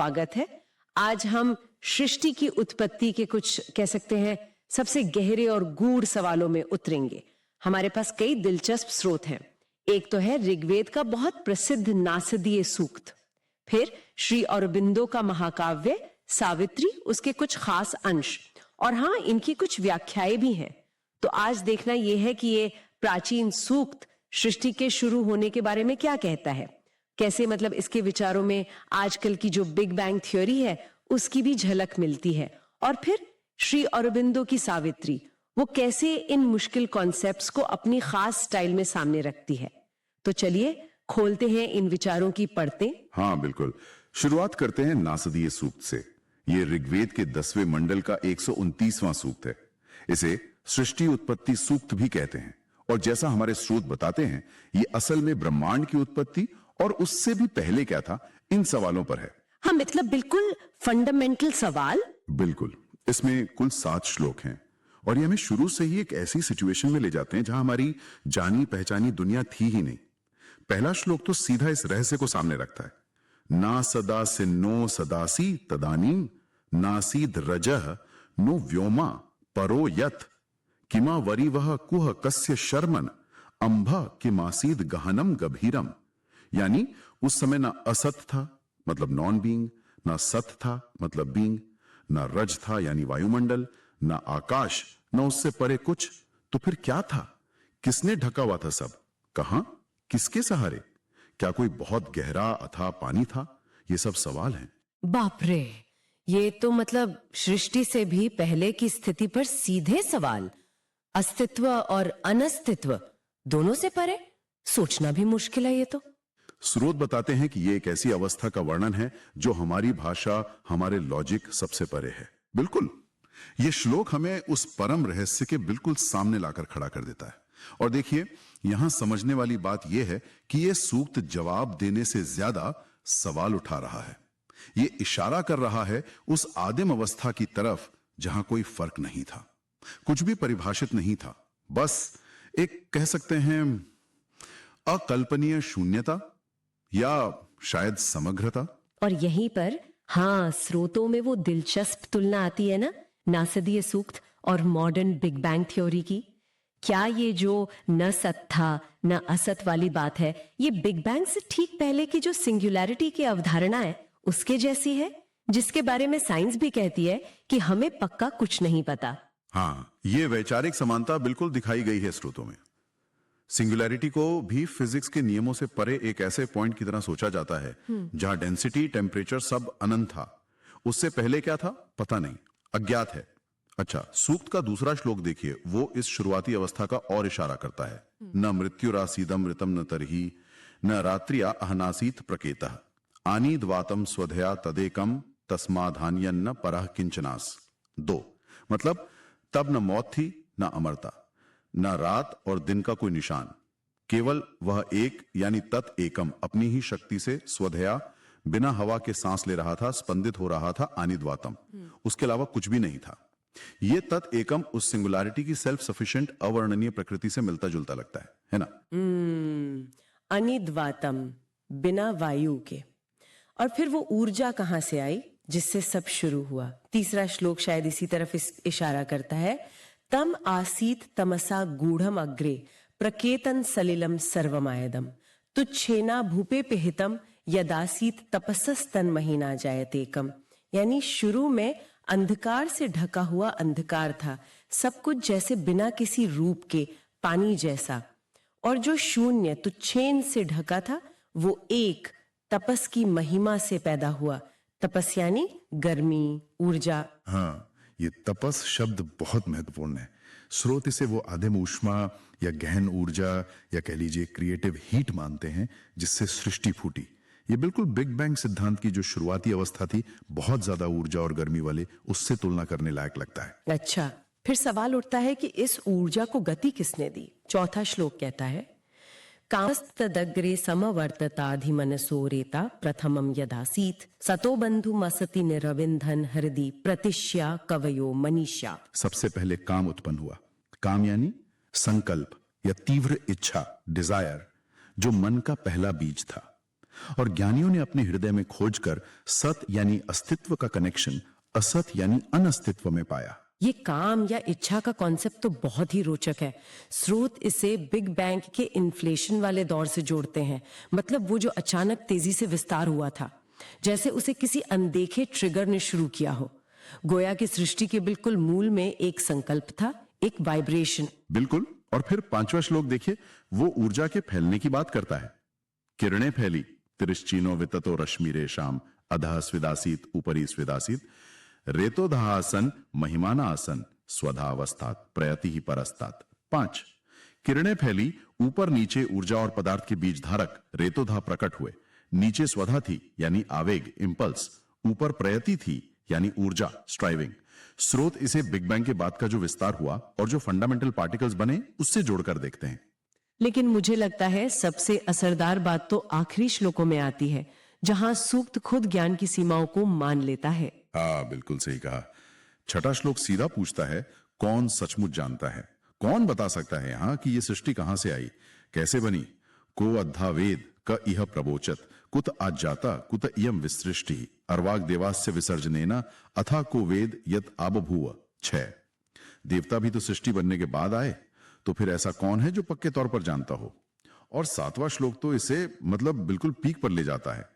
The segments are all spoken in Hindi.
स्वागत है। आज हम सृष्टि की उत्पत्ति के कुछ कह सकते हैं सबसे गहरे और गूढ़ सवालों में उतरेंगे। हमारे पास कई दिलचस्प स्रोत हैं। एक तो है ऋग्वेद का बहुत प्रसिद्ध नासदीय सूक्त, फिर श्री अरबिंदो का महाकाव्य सावित्री, उसके कुछ खास अंश, और हाँ, इनकी कुछ व्याख्याएं भी हैं। तो आज देखना यह है कि ये प्राचीन सूक्त सृष्टि के शुरू होने के बारे में क्या कहता है, कैसे मतलब इसके विचारों में आजकल की जो बिग बैंग थ्योरी है उसकी भी झलक मिलती है, और फिर श्री अरबिंदो की सावित्री, वो कैसे इन मुश्किल कॉन्सेप्ट्स को अपनी खास स्टाइल में सामने रखती है। तो चलिए खोलते हैं इन विचारों की परतें। हाँ बिल्कुल, शुरुआत करते हैं नासदीय सूक्त से। ये ऋग्वेद के 10वें मंडल का 129वां सूक्त है। इसे सृष्टि उत्पत्ति सूक्त भी कहते हैं, और जैसा हमारे स्रोत बताते हैं ये असल में ब्रह्मांड की उत्पत्ति और उससे भी पहले क्या था, इन सवालों पर है। हाँ, मतलब बिल्कुल फंडामेंटल सवाल। बिल्कुल, इसमें कुल 7 श्लोक हैं और ये हमें शुरू से ही एक ऐसी सिचुएशन में ले जाते हैं जहां हमारी जानी पहचानी दुनिया थी ही नहीं। पहला श्लोक तो सीधा इस रहस्य को सामने रखता है, ना सदा से नो सदासी तदानी नासीद रजह नो व्योमा परो यत किमा वरी वह कुह कस्य शर्मन अंभ किमासीद गहनम गभीरम। यानी उस समय ना असत था मतलब नॉन बीइंग, ना सत था मतलब बीइंग, ना रज था यानी वायुमंडल, ना आकाश, ना उससे परे कुछ। तो फिर क्या था? किसने ढका हुआ था सब? कहां? किसके सहारे? क्या कोई बहुत गहरा अथाह पानी था? ये सब सवाल हैं। बाप रे, ये तो मतलब सृष्टि से भी पहले की स्थिति पर सीधे सवाल। अस्तित्व और अनस्तित्व दोनों से परे, सोचना भी मुश्किल है ये तो। स्रोत बताते हैं कि ये एक ऐसी अवस्था का वर्णन है जो हमारी भाषा, हमारे लॉजिक सबसे परे है। बिल्कुल, ये श्लोक हमें उस परम रहस्य के बिल्कुल सामने लाकर खड़ा कर देता है। और देखिए, यहां समझने वाली बात यह है कि यह सूक्त जवाब देने से ज्यादा सवाल उठा रहा है। ये इशारा कर रहा है उस आदिम अवस्था की तरफ जहां कोई फर्क नहीं था, कुछ भी परिभाषित नहीं था, बस एक कह सकते हैं अकल्पनीय शून्यता या शायद समग्रता। और यहीं पर हाँ, स्रोतों में वो दिलचस्प तुलना आती है ना, नासदीय सूक्त और मॉडर्न बिग बैंग थ्योरी की। क्या ये जो न सत था न असत वाली बात है, ये बिग बैंग से ठीक पहले की जो सिंगुलैरिटी की अवधारणा है उसके जैसी है, जिसके बारे में साइंस भी कहती है कि हमें पक्का कुछ नहीं पता। हाँ, ये वैचारिक समानता बिल्कुल दिखाई गई है स्रोतों में। सिंगुलैरिटी को भी फिजिक्स के नियमों से परे एक ऐसे पॉइंट की तरह सोचा जाता है जहां डेंसिटी, टेम्परेचर सब अनंत था। उससे पहले क्या था पता नहीं, अज्ञात है। अच्छा, सूक्त का दूसरा श्लोक देखिए, वो इस शुरुआती अवस्था का और इशारा करता है। न मृत्युरासीदम ऋतम न तरही न रात्रिया अहनासीत प्रकेतः आनीद्वातम स्वधया तदेकम तस्माधान्यन्न परह किंचनास। 2 मतलब तब न मौत थी न अमरता, न रात और दिन का कोई निशान, केवल वह एक यानी तत् एकम अपनी ही शक्ति से स्वधया बिना हवा के सांस ले रहा था, स्पंदित हो रहा था, आनिद्वातम, उसके अलावा कुछ भी नहीं था। यह तत् एकम उस सिंगुलैरिटी की सेल्फ सफिशिएंट अवर्णनीय प्रकृति से मिलता जुलता लगता है ना। अनिद्वातम, बिना वायु के। और फिर वो ऊर्जा कहां से आई जिससे सब शुरू हुआ? तीसरा श्लोक शायद इसी तरफ इशारा करता है। तम आसीत तमसा गूढ़म अग्रे प्रकेतन सलिलम सर्वमायदम तुच्छेना भूपे पिहितम यदासीत तपसस्तन महीना जायतेकम। यानी शुरू में अंधकार से ढका हुआ अंधकार था, सब कुछ जैसे बिना किसी रूप के, पानी जैसा। और जो शून्य तुच्छेन से ढका था वो एक तपस की महिमा से पैदा हुआ। तपस यानी गर्मी, ऊर्जा। हाँ, ये तपस शब्द बहुत महत्वपूर्ण है। स्रोत इसे वो आदिम ऊष्मा या गहन ऊर्जा या कह लीजिए क्रिएटिव हीट मानते हैं जिससे सृष्टि फूटी। ये बिल्कुल बिग बैंग सिद्धांत की जो शुरुआती अवस्था थी, बहुत ज्यादा ऊर्जा और गर्मी वाले, उससे तुलना करने लायक लगता है। अच्छा, फिर सवाल उठता है कि इस ऊर्जा को गति किसने दी? चौथा श्लोक कहता है, कामस्तदग्रे समवर्तताधिमनसो रेता प्रथमम यदासीत सतो बंधु मसति निरविंधन हृदि प्रतिष्या कवयो मनीषा। सबसे पहले काम उत्पन्न हुआ। काम यानी संकल्प या तीव्र इच्छा, डिजायर, जो मन का पहला बीज था। और ज्ञानियों ने अपने हृदय में खोजकर सत यानी अस्तित्व का कनेक्शन असत यानी अनअस्तित्व में पाया। ये काम या इच्छा का कॉन्सेप्ट तो बहुत ही रोचक है। स्रोत इसे बिग बैंग के इन्फ्लेशन वाले दौर से जोड़ते हैं, मतलब वो जो अचानक तेजी से विस्तार हुआ था, जैसे उसे किसी अनदेखे ट्रिगर ने शुरू किया हो। गोया की सृष्टि के बिल्कुल मूल में एक संकल्प था, एक वाइब्रेशन। बिल्कुल। और फिर 5वां श्लोक देखिए, वो ऊर्जा के फैलने की बात करता है। किरणें फैली, तिरश्चीनो विततो रश्मिरेशाम अधः स्विदासीत ऊपरी स्विदासीत रेतोधासन महिमाना आसन स्वधावस्थात प्रयति ही परस्तात। 5 किरणें फैली, ऊपर नीचे ऊर्जा और पदार्थ के बीज धारक रेतोधा प्रकट हुए। नीचे स्वधा थी यानी आवेग इंपल्स, ऊपर प्रयति थी यानी ऊर्जा स्ट्राइविंग। स्रोत इसे बिग बैंग के बाद का जो विस्तार हुआ और जो फंडामेंटल पार्टिकल्स बने उससे जोड़कर देखते हैं। लेकिन मुझे लगता है सबसे असरदार बात तो आखिरी श्लोकों में आती है, जहां सूक्त खुद ज्ञान की सीमाओं को मान लेता है। हाँ, बिल्कुल सही कहा। 6वां श्लोक सीधा पूछता है, कौन सचमुच जानता है? कौन बता सकता है यहाँ कि ये सृष्टि कहां से आई, कैसे बनी? को अद्धा वेद क इह प्रबोचत कुत आज्जाता कुत इयम विसृष्टि अर्वाग देवास्य विसर्जनेना अथा को वेद यत आबभूव। 6 देवता भी तो सृष्टि बनने के बाद आए, तो फिर ऐसा कौन है जो पक्के तौर पर जानता हो? और 7वां श्लोक तो इसे मतलब बिल्कुल पीक पर ले जाता है।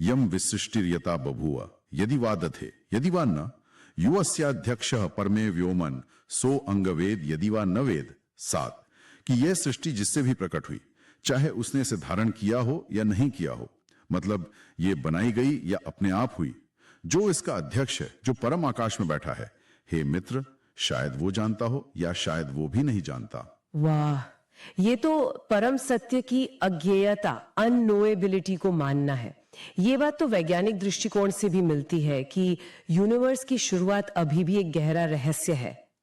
यम विसृष्टिर्यता बभूव यदि वा दधे यदि वा न युवस्याध्यक्षः परमे व्योमन सो अंगवेद यदि वा न वेद। 7 कि यह सृष्टि जिससे भी प्रकट हुई, चाहे उसने इसे धारण किया हो या नहीं किया हो, मतलब ये बनाई गई या अपने आप हुई, जो इसका अध्यक्ष है, जो परम आकाश में बैठा है, हे मित्र, शायद वो जानता हो या शायद वो भी नहीं जानता। वाह, ये तो परम सत्य की अज्ञेयता, अननोएबिलिटी को मानना है। ये बात तो वैज्ञानिक दृष्टिकोण से भी मिलती है कि यूनिवर्स की शुरुआत अभी भी एक गहरा रहस्य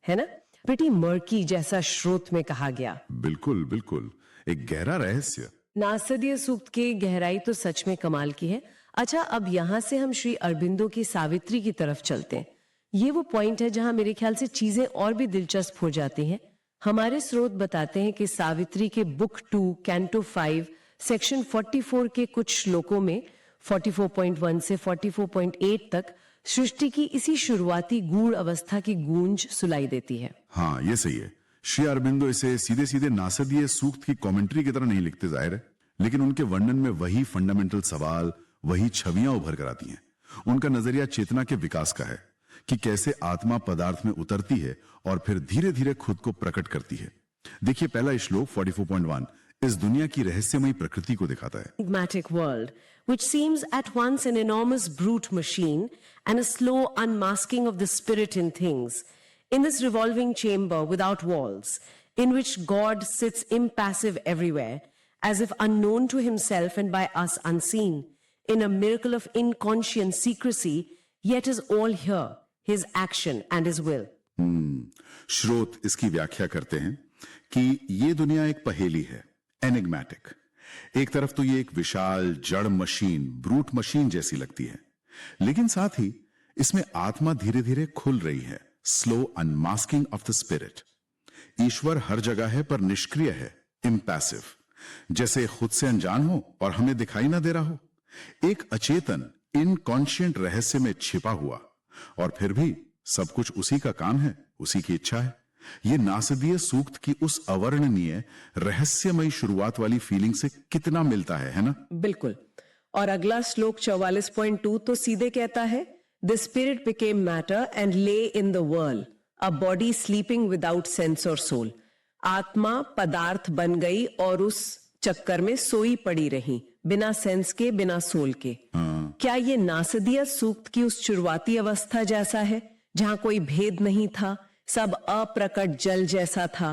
है ना? प्रिटी मर्की जैसा स्रोत में कहा गया। बिल्कुल बिल्कुल, एक गहरा रहस्य। नासदीय सूक्त की गहराई तो सच में कमाल की है। अच्छा, अब यहां से हम श्री अरबिंदो की सावित्री की तरफ चलते हैं। ये वो पॉइंट है जहां मेरे ख्याल से चीजें और भी दिलचस्प हो जाती हैं। हमारे स्रोत बताते हैं कि सावित्री के बुक 2 कैंटो 5 सेक्शन 44 के कुछ श्लोकों में 44.1 से 44.8 तक सृष्टि की इसी शुरुआती गूढ़ अवस्था की गूंज सुनाई देती है। हाँ, ये सही है। श्री अरबिंदो इसे सीधे सीधे नासदीय सूक्त की कमेंट्री की तरह नहीं लिखते, जाहिर है, लेकिन उनके वर्णन में वही फंडामेंटल सवाल, वही छवियां उभर कर आती हैं। उनका नजरिया चेतना के विकास का है कि कैसे आत्मा पदार्थ में उतरती है और फिर धीरे धीरे खुद को प्रकट करती है। देखिए, पहला श्लोक 44.1 इस दुनिया की रहस्यमयी प्रकृति को दिखाता है। Enigmatic world, which seems at once an enormous brute machine and a slow unmasking of the spirit in things, in this revolving chamber without walls, in which God sits impassive everywhere, as if unknown to himself and by us unseen, in a miracle of inconscient secrecy, yet is all here, his action and his will. श्रोत इसकी व्याख्या करते हैं कि ये दुनिया एक पहेली है, एनिग्मेटिक। एक तरफ तो ये एक विशाल जड़ मशीन, ब्रूट मशीन जैसी लगती है, लेकिन साथ ही इसमें आत्मा धीरे धीरे खुल रही है, slow unmasking of the spirit. ईश्वर हर जगह है पर निष्क्रिय है, इम्पैसिव, जैसे खुद से अनजान हो और हमें दिखाई ना दे रहा हो, एक अचेतन इनकॉन्शियंट रहस्य में छिपा हुआ, और फिर भी सब कुछ उसी का काम है, उसी की इच्छा है। ये नासदीय सूक्त की उस अवर्णनीय रहस्यमयी शुरुआत वाली फीलिंग से कितना मिलता है ना? बिल्कुल। और अगला श्लोक 44.2 तो सीधे कहता है, the spirit became matter and lay in the world, a body sleeping without sense और सोल। आत्मा पदार्थ बन गई और उस चक्कर में सोई पड़ी रही, बिना सेंस के, बिना सोल के। क्या ये नासदीय सूक्त की उस शुरुआती अवस्था जैसा है जहां कोई भेद नहीं था, सब अप्रकट जल जैसा था,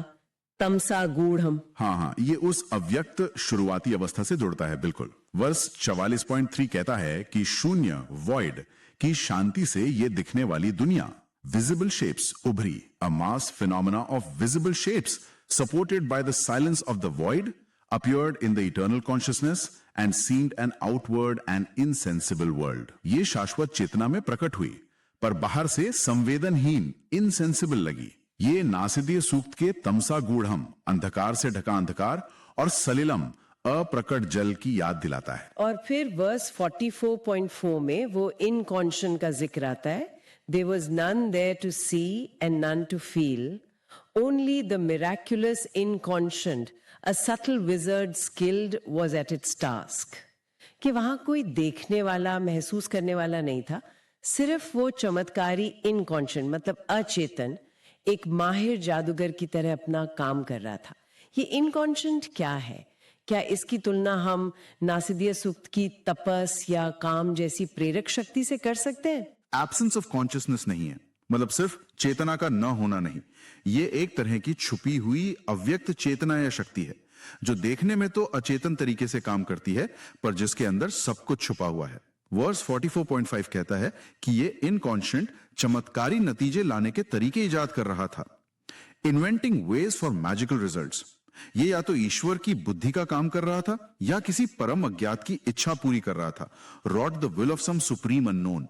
तमसा गूढ़म? हाँ, ये उस अव्यक्त शुरुआती अवस्था से जुड़ता है, बिल्कुल। वर्स 44.3 कहता है कि शून्य, वॉइड की शांति से ये दिखने वाली दुनिया, विजिबल शेप्स उभरी, a mass phenomena of visible shapes supported by the silence of the void appeared in the eternal consciousness and seemed an outward and insensible world. ये शाश्वत चेतना में प्रकट हुई, पर बाहर से संवेदनहीन, इनसेंसिबल लगी। ये नासदीय सूक्त के तमसा गूढ़म, अंधकार से ढका अंधकार, और सलिलम, अप्रकट जल की याद दिलाता है। और फिर वर्स 44.4 में वो इनकॉन्शन का जिक्र आता है। There was none there to see and none to feel, only the miraculous inconscient, a subtle wizard skilled was at its task. कि वहां कोई देखने वाला, महसूस करने वाला नहीं था, सिर्फ वो चमत्कारी इनकॉन्शियंट मतलब अचेतन एक माहिर जादूगर की तरह अपना काम कर रहा था। ये इनकॉन्शियंट क्या है? क्या इसकी तुलना हम नासिदिया सूक्त की तपस या काम जैसी प्रेरक शक्ति से कर सकते हैं? एब्सेंस ऑफ कॉन्शियसनेस नहीं है, मतलब सिर्फ चेतना का न होना नहीं। ये एक तरह की छुपी हुई अव्यक्त चेतना या शक्ति है जो देखने में तो अचेतन तरीके से काम करती है, पर जिसके अंदर सब कुछ छुपा हुआ है। वर्स 44.5 कहता है कि ये इनकॉन्शियंट चमत्कारी नतीजे लाने के तरीके इजाद कर रहा था। Inventing ways for magical results. ये या तो ईश्वर की बुद्धि का काम कर रहा था या किसी परम अज्ञात की इच्छा पूरी कर रहा था। Wrought the will of some supreme unknown.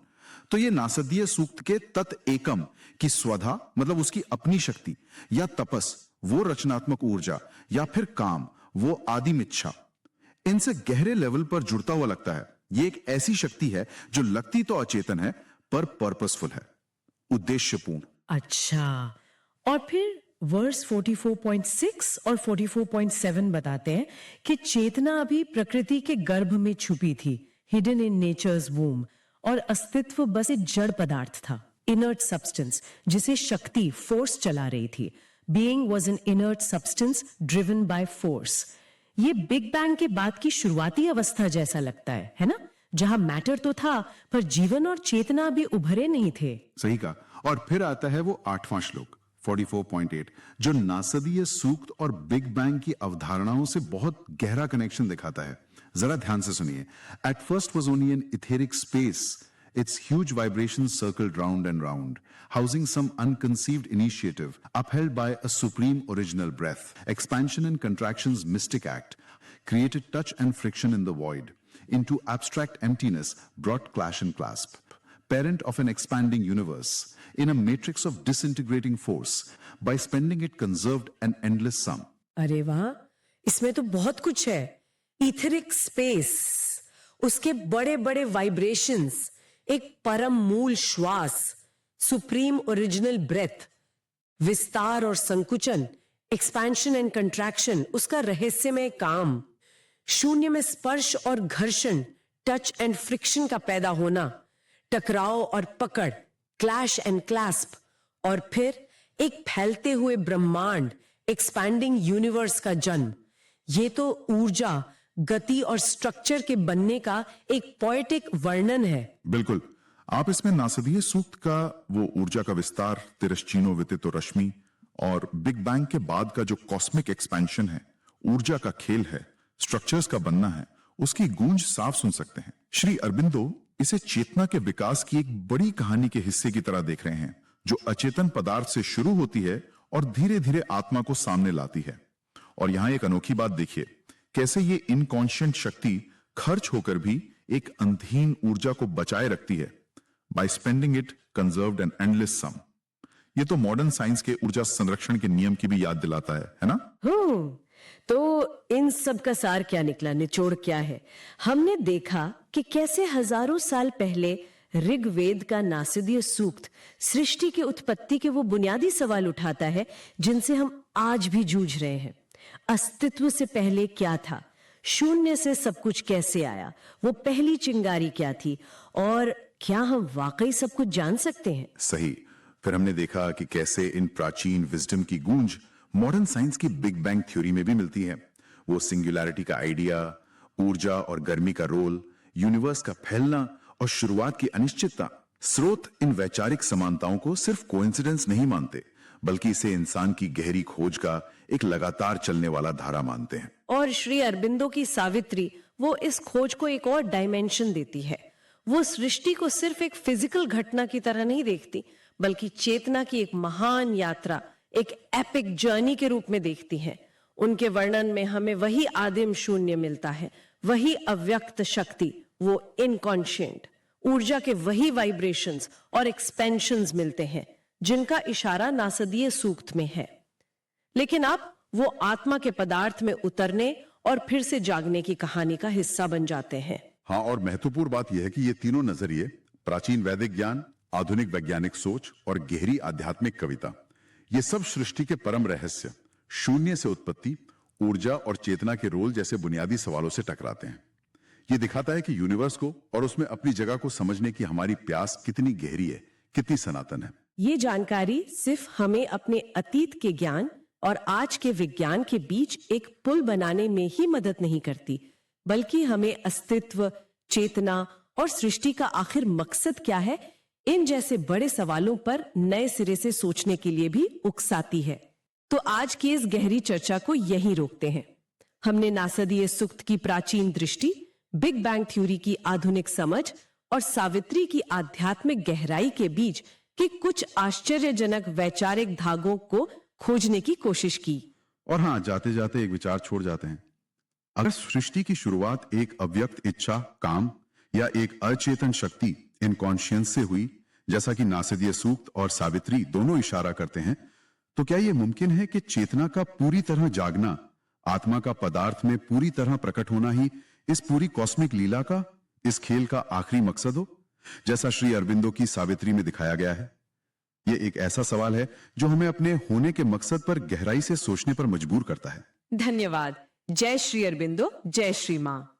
तो ये नासदीय सूक्त के तत् एकम की स्वधा मतलब उसकी अपनी शक्ति, या तपस वो रचनात्मक ऊर्जा, या फिर काम वो आदिम इच्छा, इनसे गहरे लेवल पर जुड़ता हुआ लगता है। ये एक ऐसी शक्ति है जो लगती तो अचेतन है पर पर्पसफुल है, उद्देश्यपूर्ण। अच्छा, और फिर वर्स 44.6 और 44.7 बताते हैं कि चेतना अभी प्रकृति के गर्भ में छुपी थी, हिडन इन नेचर्स वूम, और अस्तित्व बस एक जड़ पदार्थ था, इनर्ट सब्सटेंस, जिसे शक्ति फोर्स चला रही थी। Being was an inert substance driven by force. ये बिग बैंग के बाद की शुरुआती अवस्था जैसा लगता है ना, जहां मैटर तो था पर जीवन और चेतना भी उभरे नहीं थे। सही कहा। और फिर आता है वो 8वां श्लोक 44.8 जो नासदीय सूक्त और बिग बैंग की अवधारणाओं से बहुत गहरा कनेक्शन दिखाता है। जरा ध्यान से सुनिए। At first was only an etheric space, its huge vibrations circled round and round, housing some unconceived initiative upheld by a supreme original breath. Expansion and contraction's mystic act created touch and friction in the void. Into abstract emptiness brought clash and clasp. Parent of an expanding universe, in a matrix of disintegrating force, by spending it conserved an endless sum. अरे वाह, इसमें तो बहुत कुछ है। ईथरिक स्पेस, उसके बड़े बड़े वाइब्रेशंस, एक परम मूल श्वास, सुप्रीम ओरिजिनल ब्रेथ, विस्तार और संकुचन, एक्सपेंशन एंड कंट्रैक्शन, उसका रहस्यमय काम, शून्य में स्पर्श और घर्षण, टच एंड फ्रिक्शन का पैदा होना, टकराव और पकड़, क्लैश एंड क्लैस्प, और फिर एक फैलते हुए ब्रह्मांड, एक्सपैंडिंग यूनिवर्स का जन्म। ये तो ऊर्जा, गति और स्ट्रक्चर के बनने का एक पोएटिक वर्णन है। बिल्कुल। आप इसमें नासदीय सूक्त का वो ऊर्जा का विस्तार, तिरश्चीनो वितितो रश्मि, और बिग बैंग के बाद का जो कॉस्मिक एक्सपेंशन है, ऊर्जा का खेल है, स्ट्रक्चर्स का बनना है, उसकी गूंज साफ सुन सकते हैं। श्री अरबिंदो इसे चेतना के विकास की एक बड़ी कहानी के हिस्से की तरह देख रहे हैं, जो अचेतन पदार्थ से शुरू होती है और धीरे धीरे आत्मा को सामने लाती है। और यहां एक अनोखी बात देखिए, कैसे ये इनकॉन्शियंट शक्ति खर्च होकर भी एक अंतहीन ऊर्जा को बचाए रखती है, by spending it conserved and endless sum. ये तो मॉडर्न साइंस के ऊर्जा संरक्षण के नियम की भी याद दिलाता है ना? तो इन सब का सार क्या निकला, निचोड़ क्या है? हमने देखा कि कैसे हजारों साल पहले ऋग्वेद का नासदीय सूक्त सृष्टि की उत्पत्ति के वो बुनियादी सवाल उठाता है जिनसे हम आज भी जूझ रहे हैं। अस्तित्व से पहले क्या था, शून्य से सब कुछ कैसे आया, वो पहली चिंगारी क्या थी, और क्या हम वाकई सब कुछ जान सकते हैं? सही। फिर हमने देखा कि कैसे इन प्राचीन विजडम की गूंज मॉडर्न साइंस की बिग बैंग थ्योरी में भी मिलती है। वो सिंगुलैरिटी का आइडिया, ऊर्जा और गर्मी का रोल, यूनिवर्स का फैलना और शुरुआत की अनिश्चितता। स्रोत इन वैचारिक समानताओं को सिर्फ कोइंसिडेंस नहीं मानते, बल्कि इसे इंसान की गहरी खोज का एक लगातार चलने वाला धारा मानते हैं। और श्री अरबिंदो की सावित्री, वो इस खोज को एक और डायमेंशन देती है। वो सृष्टि को सिर्फ एक फिजिकल घटना की तरह नहीं देखती, बल्कि चेतना की एक महान यात्रा, एक एपिक जर्नी के रूप में देखती हैं। उनके वर्णन में हमें वही आदिम शून्य मिलता है, वही अव्यक्त शक्ति, वो इनकॉन्शियंट ऊर्जा के वही वाइब्रेशंस और एक्सपेंशंस मिलते हैं जिनका इशारा नासदीय सूक्त में है। लेकिन अब वो आत्मा के पदार्थ में उतरने और फिर से जागने की कहानी का हिस्सा बन जाते हैं। हाँ, और महत्वपूर्ण बात यह है कि ये तीनों नजरिए, प्राचीन वैदिक ज्ञान, आधुनिक वैज्ञानिक सोच और गहरी आध्यात्मिक कविता, ये सब सृष्टि के परम रहस्य, शून्य से उत्पत्ति, ऊर्जा और चेतना के रोल जैसे बुनियादी सवालों से टकराते हैं। ये दिखाता है कि यूनिवर्स को और उसमें अपनी जगह को समझने की हमारी प्यास कितनी गहरी है, कितनी सनातन है। ये जानकारी सिर्फ हमें अपने अतीत के ज्ञान और आज के विज्ञान के बीच एक पुल बनाने में ही मदद नहीं करती, बल्कि हमें अस्तित्व, चेतना और सृष्टि का आखिर मकसद क्या है, इन जैसे बड़े सवालों पर नए सिरे से सोचने के लिए भी उकसाती है। तो आज की इस गहरी चर्चा को यहीं रोकते हैं। हमने नासदीय सूक्त की प्राचीन दृष्टि, बिग बैंग थ्योरी की आधुनिक समझ और सावित्री की आध्यात्मिक गहराई के बीच के कुछ आश्चर्यजनक वैचारिक धागों को खोजने की कोशिश की। और हाँ, जाते जाते एक विचार छोड़ जाते हैं। अगर सृष्टि की शुरुआत एक अव्यक्त इच्छा, काम या एक अचेतन शक्ति, इनकॉन्शियंस से हुई, जैसा कि नासदीय सूक्त और सावित्री दोनों इशारा करते हैं, तो क्या यह मुमकिन है कि चेतना का पूरी तरह जागना, आत्मा का पदार्थ में पूरी तरह प्रकट होना ही इस पूरी कॉस्मिक लीला का, इस खेल का आखिरी मकसद हो, जैसा श्री अरविंदो की सावित्री में दिखाया गया है? यह एक ऐसा सवाल है जो हमें अपने होने के मकसद पर गहराई से सोचने पर मजबूर करता है। धन्यवाद। जय श्री अरविंदो, जय श्री मां।